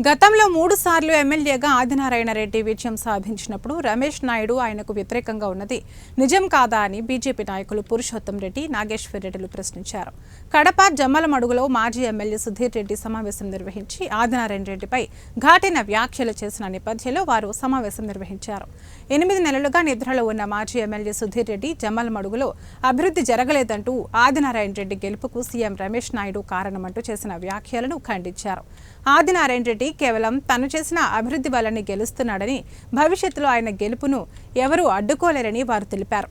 గతంలో 3 సార్లు ఎమ్మెల్యేగా ఆదినారాయణ రెడ్డి విజయం సాధించినప్పుడు రమేష్ నాయుడు ఆయనకు వ్యతిరేకంగా ఉన్నది నిజం కాదా అని బీజేపీ నాయకులు పురుషోత్తం రెడ్డి, నాగేశ్వర్ రెడ్డిలు ప్రశ్నించారు. కడప జమ్మలమడుగులో మాజీ ఎమ్మెల్యే సుధీర్ రెడ్డి సమావేశం నిర్వహించి ఆదినారాయణ రెడ్డిపై ఘాటైన వ్యాఖ్యలు చేసిన నేపథ్యంలో వారు సమావేశం నిర్వహించారు. 8 నెలలుగా నిద్రలో ఉన్న మాజీ ఎమ్మెల్యే సుధీర్ రెడ్డి జమ్మలమడుగులో అభివృద్ధి జరగలేదంటూ ఆదినారాయణ రెడ్డి గెలుపుకు సీఎం రమేష్ నాయుడు కారణమంటూ చేసిన వ్యాఖ్యలను ఖండించారు. ఆదినారాయణ రెడ్డి కేవలం తను చేసిన అభివృద్ధి వల్లనే గెలుస్తున్నాడని, భవిష్యత్తులో ఆయన గెలుపును ఎవరూ అడ్డుకోలేరని వారు తెలిపారు.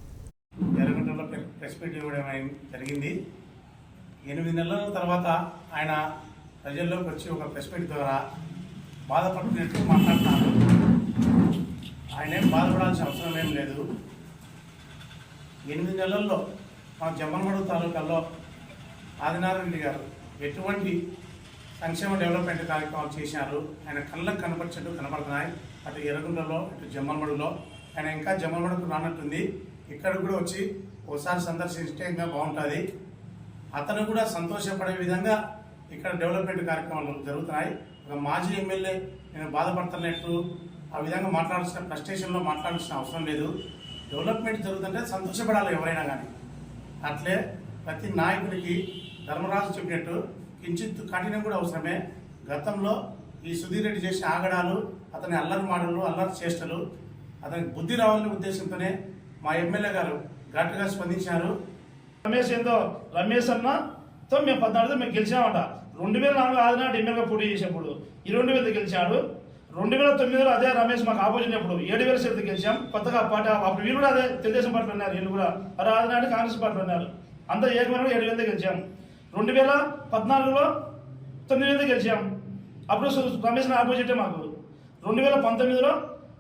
8 నెలల తర్వాత ఆయన ప్రజల్లోకి వచ్చి ఒక ప్రెస్ మీట్ ద్వారా బాధపడుతున్నట్టు మాట్లాడుతున్నారు. ఆయన ఏం బాధపడాల్సిన అవసరం ఏం లేదు. 8 నెలల్లో మన జమ్మలమడుగు తాలూకాలో ఆదినారాయణ రెడ్డి గారు ఎటువంటి సంక్షేమ డెవలప్మెంట్ కార్యక్రమాలు చేశారు. ఆయన కళ్ళకు కనపరిచినట్టు కనపడుతున్నాయి. అటు ఎర్రగుంటలో ఇటు జమ్మలమడుగులో. ఆయన ఇంకా జమ్మలమడుగు రానట్టుంది. ఇక్కడ కూడా వచ్చి ఒకసారి సందర్శిస్తే ఇంకా బాగుంటుంది. అతను కూడా సంతోషపడే విధంగా ఇక్కడ డెవలప్మెంట్ కార్యక్రమాలు జరుగుతున్నాయి. ఒక మాజీ ఎమ్మెల్యే నేను బాధపడుతున్నట్టు ఆ విధంగా మాట్లాడాల్సిన ఫ్రస్ట్రేషన్లో మాట్లాడాల్సిన అవసరం లేదు. డెవలప్మెంట్ జరుగుతుంటే సంతోషపడాలి ఎవరైనా కానీ. అట్లే ప్రతి నాయకుడికి ధర్మరాజు చెప్పినట్టు కించిత్ కఠినం కూడా అవసరమే. గతంలో ఈ సుధీర్ రెడ్డి చేసిన ఆగడాలు, అతని అల్లరి మాటలు, అల్లరి చేష్టలు, అతనికి బుద్ధి రావాలనే ఉద్దేశంతోనే మా ఎమ్మెల్యే గారు ఘాటుగా స్పందించారు. రమేష్ అన్నతో మేము 14 మేము గెలిచామట. 2004 ఆదినాడు ఎమ్మెల్యేగా పోటీ చేసినప్పుడు 20,000 గెలిచాడు. 2009లో అదే రమేష్ మాకు ఆపోజిట్ అప్పుడు 7,000 సీట్లు గెలిచాం. కొత్తగా పార్టీ అప్పుడు వీళ్ళు కూడా అదే తెలుగుదేశం పార్టీ ఉన్నారు. వీళ్ళు కూడా మరి ఆదినాడు కాంగ్రెస్ పార్టీ ఉన్నారు. అంతా ఏకమైన 7,000 గెలిచాం. 2014లో 9,000 గెలిచాం. అప్పుడు రమేష్ ఆపోజిట్ మాకు. 2019లో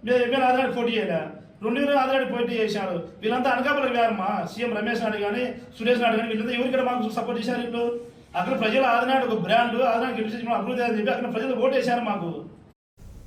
మేము ఎమ్మెల్యే ఆదినాడు పోటీ చేయలే. 2000 ఆదినాడు పోటీ చేశారు. వీళ్ళంతా అనకాపల్లికి వేరమ్మా. సీఎం రమేష్ నాయుడు కానీ సురేష్ నాయుడు కానీ వీళ్ళంతా ఎవరికైనా మాకు సపోర్ట్ చేశారు. ఇప్పుడు అక్కడ ప్రజలు ఆదినాడు ఒక బ్రాండ్, ఆదినాడు గెలిచి అభివృద్ధి అని చెప్పి అక్కడ ప్రజలు ఓటు వేశారు మాకు.